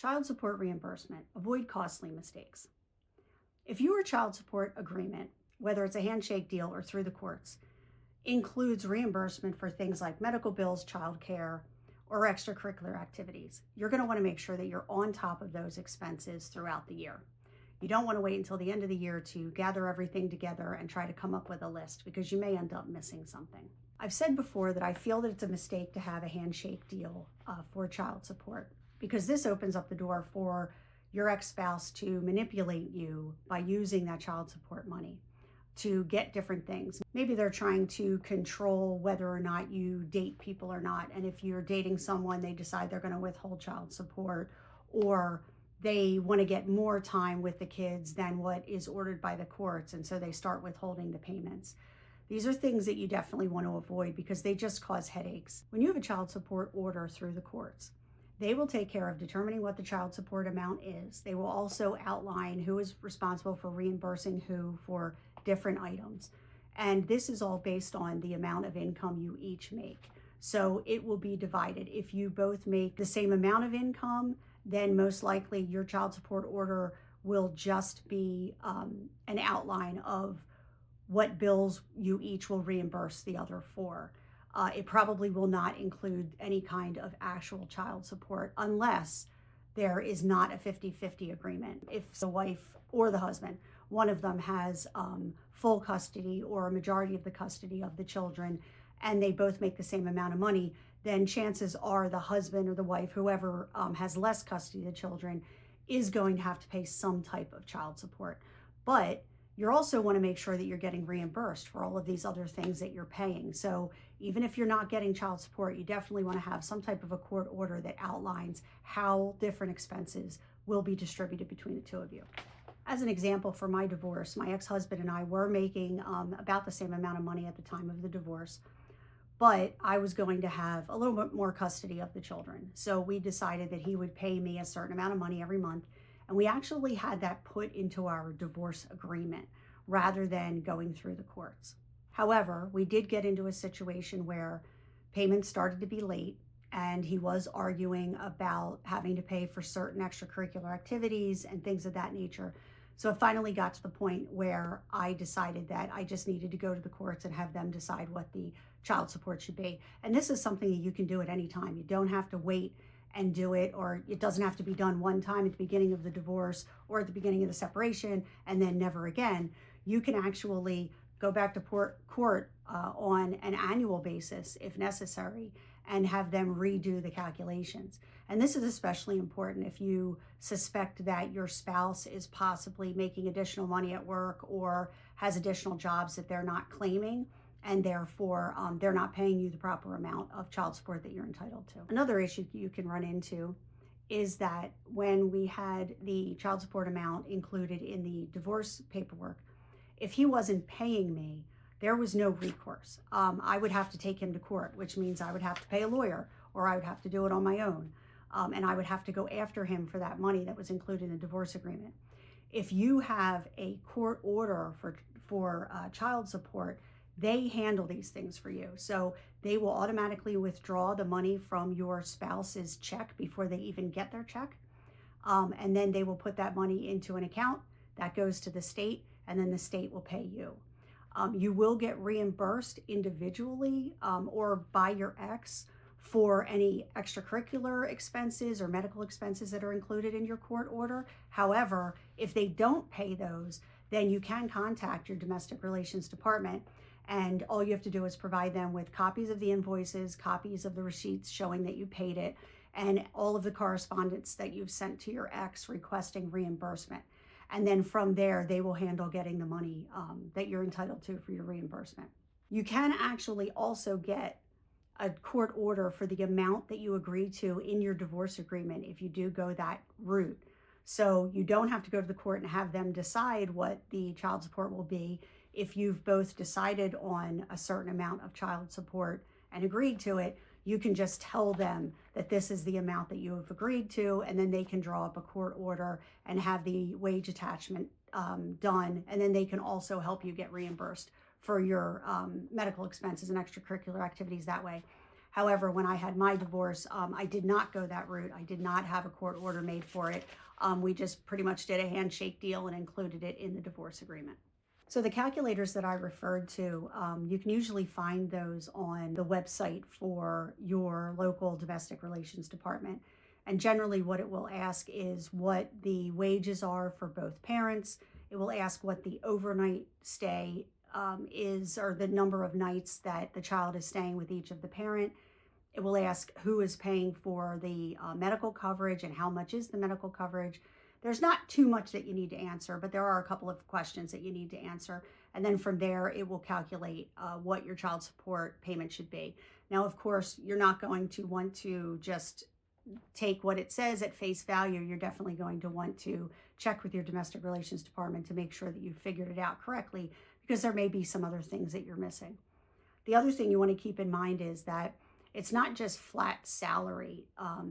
Child support reimbursement. Avoid costly mistakes. If your child support agreement, whether it's a handshake deal or through the courts, includes reimbursement for things like medical bills, childcare, or extracurricular activities, you're going to want to make sure that you're on top of those expenses throughout the year. You don't want to wait until the end of the year to gather everything together and try to come up with a list, because you may end up missing something. I've said before that I feel that it's a mistake to have a handshake deal for child support, because this opens up the door for your ex-spouse to manipulate you by using that child support money to get different things. Maybe they're trying to control whether or not you date people or not. And if you're dating someone, they decide they're going to withhold child support, or they want to get more time with the kids than what is ordered by the courts. And so they start withholding the payments. These are things that you definitely want to avoid because they just cause headaches. When you have a child support order through the courts, they will take care of determining what the child support amount is. They will also outline who is responsible for reimbursing who for different items. And this is all based on the amount of income you each make. So it will be divided. If you both make the same amount of income, then most likely your child support order will just be an outline of what bills you each will reimburse the other for. It probably will not include any kind of actual child support unless there is not a 50-50 agreement. If the wife or the husband, one of them has full custody or a majority of the custody of the children, and they both make the same amount of money, then chances are the husband or the wife, whoever has less custody of the children, is going to have to pay some type of child support. But you also want to make sure that you're getting reimbursed for all of these other things that you're paying. So even if you're not getting child support, you definitely want to have some type of a court order that outlines how different expenses will be distributed between the two of you. As an example, for my divorce, my ex-husband and I were making about the same amount of money at the time of the divorce, but I was going to have a little bit more custody of the children. So we decided that he would pay me a certain amount of money every month. And we actually had that put into our divorce agreement rather than going through the courts. However, we did get into a situation where payments started to be late, and he was arguing about having to pay for certain extracurricular activities and things of that nature. So it finally got to the point where I decided that I just needed to go to the courts and have them decide what the child support should be. And this is something that you can do at any time. You don't have to wait and do it, or it doesn't have to be done one time at the beginning of the divorce or at the beginning of the separation and then never again. You can actually go back to court on an annual basis if necessary and have them redo the calculations. And this is especially important if you suspect that your spouse is possibly making additional money at work or has additional jobs that they're not claiming, and therefore they're not paying you the proper amount of child support that you're entitled to. Another issue you can run into is that when we had the child support amount included in the divorce paperwork, if he wasn't paying me, there was no recourse. I would have to take him to court, which means I would have to pay a lawyer, or I would have to do it on my own. And I would have to go after him for that money that was included in the divorce agreement. If you have a court order for child support, they handle these things for you. So they will automatically withdraw the money from your spouse's check before they even get their check. And then they will put that money into an account that goes to the state, and then the state will pay you. You will get reimbursed individually or by your ex for any extracurricular expenses or medical expenses that are included in your court order. However, if they don't pay those, then you can contact your domestic relations department, and all you have to do is provide them with copies of the invoices, copies of the receipts showing that you paid it, and all of the correspondence that you've sent to your ex requesting reimbursement. And then from there, they will handle getting the money that you're entitled to for your reimbursement. You can actually also get a court order for the amount that you agreed to in your divorce agreement if you do go that route. So you don't have to go to the court and have them decide what the child support will be. If you've both decided on a certain amount of child support and agreed to it, you can just tell them that this is the amount that you have agreed to, and then they can draw up a court order and have the wage attachment done. And then they can also help you get reimbursed for your medical expenses and extracurricular activities that way. However, when I had my divorce, I did not go that route. I did not have a court order made for it. We just pretty much did a handshake deal and included it in the divorce agreement. So the calculators that I referred to, you can usually find those on the website for your local domestic relations department. And generally what it will ask is what the wages are for both parents. It will ask what the overnight stay is, or the number of nights that the child is staying with each of the parent. It will ask who is paying for the medical coverage and how much is the medical coverage. There's not too much that you need to answer, but there are a couple of questions that you need to answer. And then from there, it will calculate what your child support payment should be. Now, of course, you're not going to want to just take what it says at face value. You're definitely going to want to check with your domestic relations department to make sure that you figured it out correctly, because there may be some other things that you're missing. The other thing you want to keep in mind is that it's not just flat salary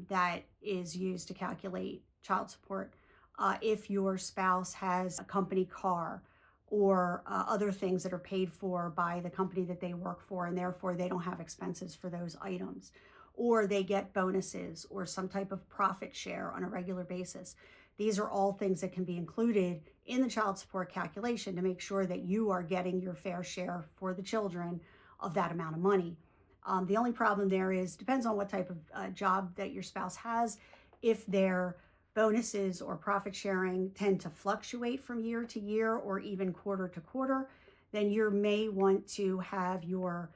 that is used to calculate child support. If your spouse has a company car or other things that are paid for by the company that they work for, and therefore they don't have expenses for those items, or they get bonuses or some type of profit share on a regular basis. These are all things that can be included in the child support calculation to make sure that you are getting your fair share for the children of that amount of money. The only problem there is, depends on what type of job that your spouse has. If their bonuses or profit sharing tend to fluctuate from year to year or even quarter to quarter, then you may want to have your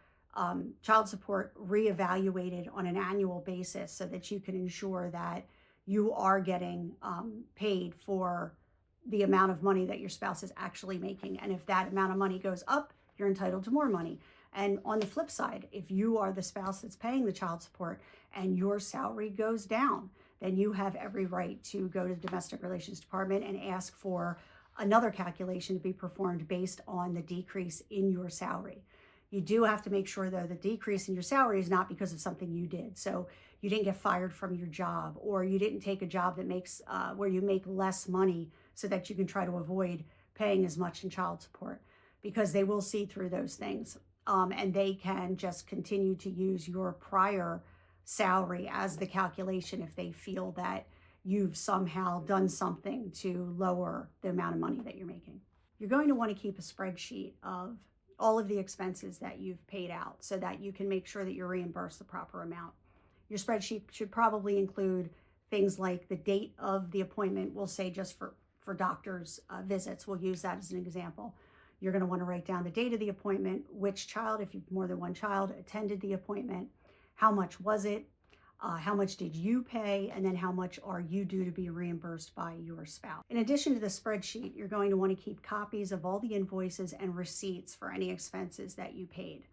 child support reevaluated on an annual basis so that you can ensure that you are getting paid for the amount of money that your spouse is actually making. And if that amount of money goes up, you're entitled to more money. And on the flip side, if you are the spouse that's paying the child support and your salary goes down, then you have every right to go to the domestic relations department and ask for another calculation to be performed based on the decrease in your salary. You do have to make sure, though, the decrease in your salary is not because of something you did. So you didn't get fired from your job, or you didn't take a job that makes where you make less money so that you can try to avoid paying as much in child support, because they will see through those things. And they can just continue to use your prior salary as the calculation if they feel that you've somehow done something to lower the amount of money that you're making. You're going to want to keep a spreadsheet of all of the expenses that you've paid out so that you can make sure that you're reimbursed the proper amount. Your spreadsheet should probably include things like the date of the appointment. We'll say just for doctor's visits, we'll use that as an example. You're going to want to write down the date of the appointment, which child, if you've more than one child, attended the appointment, how much was it, how much did you pay, and then how much are you due to be reimbursed by your spouse. In addition to the spreadsheet, you're going to want to keep copies of all the invoices and receipts for any expenses that you paid.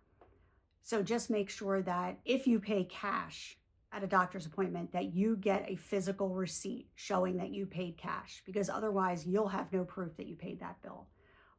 So just make sure that if you pay cash at a doctor's appointment, that you get a physical receipt showing that you paid cash, because otherwise you'll have no proof that you paid that bill.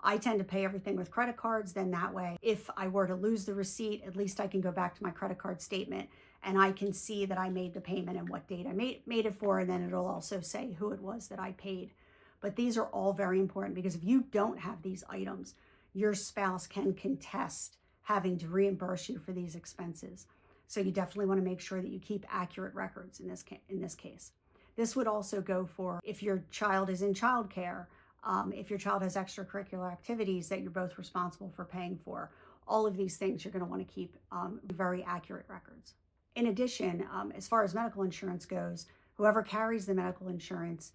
I tend to pay everything with credit cards. Then that way, if I were to lose the receipt, at least I can go back to my credit card statement and I can see that I made the payment and what date I made it for. And then it'll also say who it was that I paid. But these are all very important, because if you don't have these items, your spouse can contest having to reimburse you for these expenses. So you definitely want to make sure that you keep accurate records in this case. This would also go for if your child is in childcare, if your child has extracurricular activities that you're both responsible for paying for. All of these things you're going to want to keep very accurate records. In addition, as far as medical insurance goes, whoever carries the medical insurance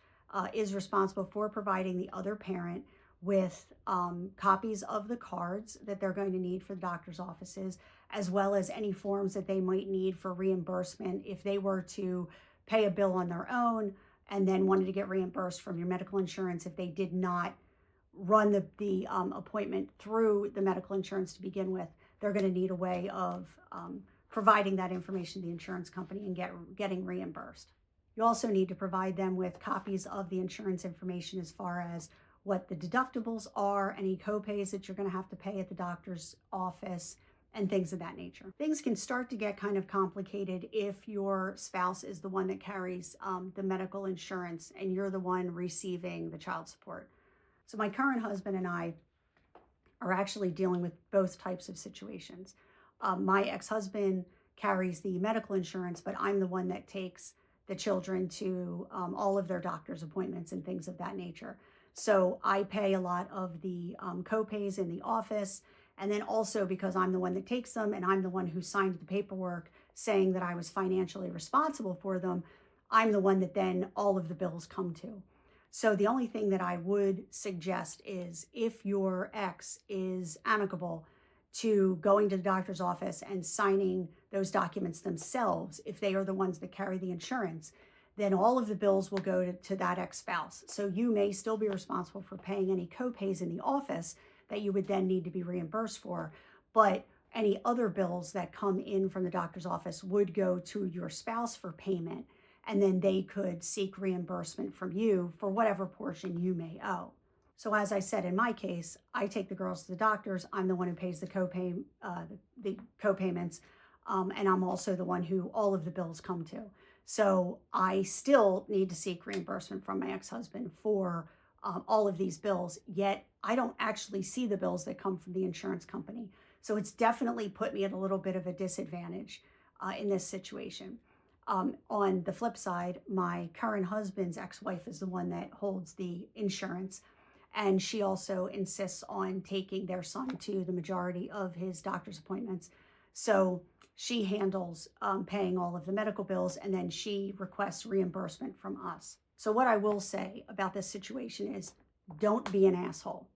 is responsible for providing the other parent with copies of the cards that they're going to need for the doctor's offices, as well as any forms that they might need for reimbursement if they were to pay a bill on their own and then wanted to get reimbursed from your medical insurance if they did not run the appointment through the medical insurance to begin with. They're going to need a way of providing that information to the insurance company and getting reimbursed. You also need to provide them with copies of the insurance information as far as what the deductibles are, any copays that you're going to have to pay at the doctor's office, and things of that nature. Things can start to get kind of complicated if your spouse is the one that carries the medical insurance and you're the one receiving the child support. So my current husband and I are actually dealing with both types of situations. My ex-husband carries the medical insurance, but I'm the one that takes the children to all of their doctor's appointments and things of that nature. So I pay a lot of the co-pays in the office. And then also because I'm the one that takes them and I'm the one who signed the paperwork saying that I was financially responsible for them, I'm the one that then all of the bills come to. So the only thing that I would suggest is if your ex is amicable to going to the doctor's office and signing those documents themselves, if they are the ones that carry the insurance, then all of the bills will go to that ex-spouse. So you may still be responsible for paying any co-pays in the office that you would then need to be reimbursed for, but any other bills that come in from the doctor's office would go to your spouse for payment, and then they could seek reimbursement from you for whatever portion you may owe. So as I said, in my case, I take the girls to the doctors. I'm the one who pays the co-payments, and I'm also the one who all of the bills come to. So I still need to seek reimbursement from my ex-husband for all of these bills, yet I don't actually see the bills that come from the insurance company. So it's definitely put me at a little bit of a disadvantage in this situation. On the flip side, my current husband's ex-wife is the one that holds the insurance, and she also insists on taking their son to the majority of his doctor's appointments. So she handles paying all of the medical bills, and then she requests reimbursement from us. So what I will say about this situation is don't be an asshole.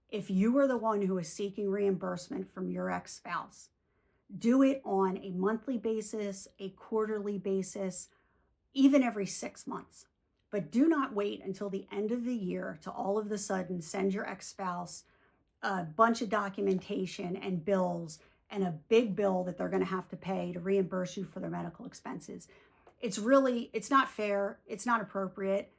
If you are the one who is seeking reimbursement from your ex-spouse, do it on a monthly basis, a quarterly basis, even every 6 months. But do not wait until the end of the year to all of a sudden send your ex-spouse a bunch of documentation and bills and a big bill that they're going to have to pay to reimburse you for their medical expenses. It's not fair, it's not appropriate,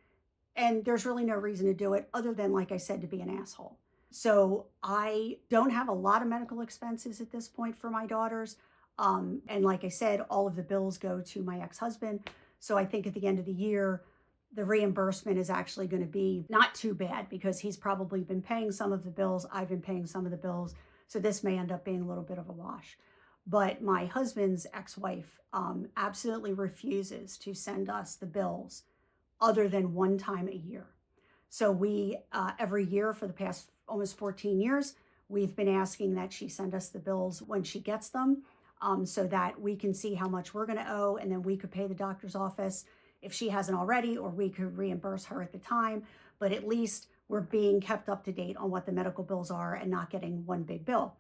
and there's really no reason to do it other than, like I said, to be an asshole. So I don't have a lot of medical expenses at this point for my daughters. And like I said, all of the bills go to my ex-husband. So I think at the end of the year, the reimbursement is actually going to be not too bad because he's probably been paying some of the bills. I've been paying some of the bills. So this may end up being a little bit of a wash. But my husband's ex-wife absolutely refuses to send us the bills other than one time a year. So we, every year for the past almost 14 years, we've been asking that she send us the bills when she gets them so that we can see how much we're going to owe, and then we could pay the doctor's office if she hasn't already, or we could reimburse her at the time. But at least we're being kept up to date on what the medical bills are and not getting one big bill.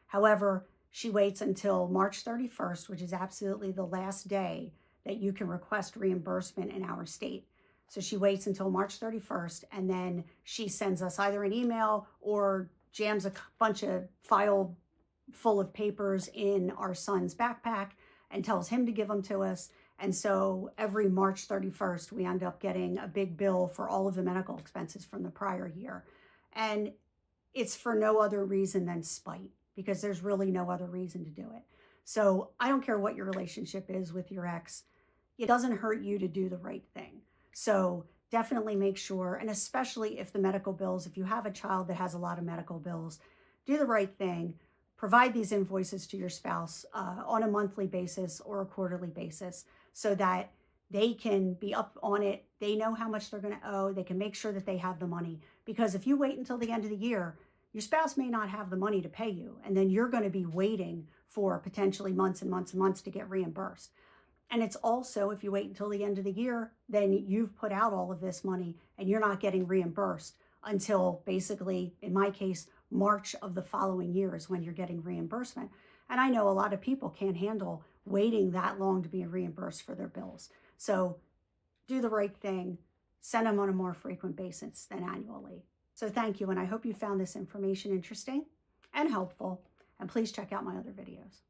However, she waits until March 31st, which is absolutely the last day that you can request reimbursement in our state. So she waits until March 31st, and then she sends us either an email or jams a bunch of file full of papers in our son's backpack and tells him to give them to us. And so every March 31st, we end up getting a big bill for all of the medical expenses from the prior year. And it's for no other reason than spite, because there's really no other reason to do it. So I don't care what your relationship is with your ex. It doesn't hurt you to do the right thing. So definitely make sure, and especially if the medical bills, if you have a child that has a lot of medical bills, do the right thing. Provide these invoices to your spouse on a monthly basis or a quarterly basis so that they can be up on it. They know how much they're going to owe. They can make sure that they have the money. Because if you wait until the end of the year, your spouse may not have the money to pay you. And then you're going to be waiting for potentially months and months and months to get reimbursed. And it's also, if you wait until the end of the year, then you've put out all of this money and you're not getting reimbursed until basically, in my case, March of the following year is when you're getting reimbursement. And I know a lot of people can't handle waiting that long to be reimbursed for their bills. So do the right thing. Send them on a more frequent basis than annually. So thank you, and I hope you found this information interesting and helpful. And please check out my other videos.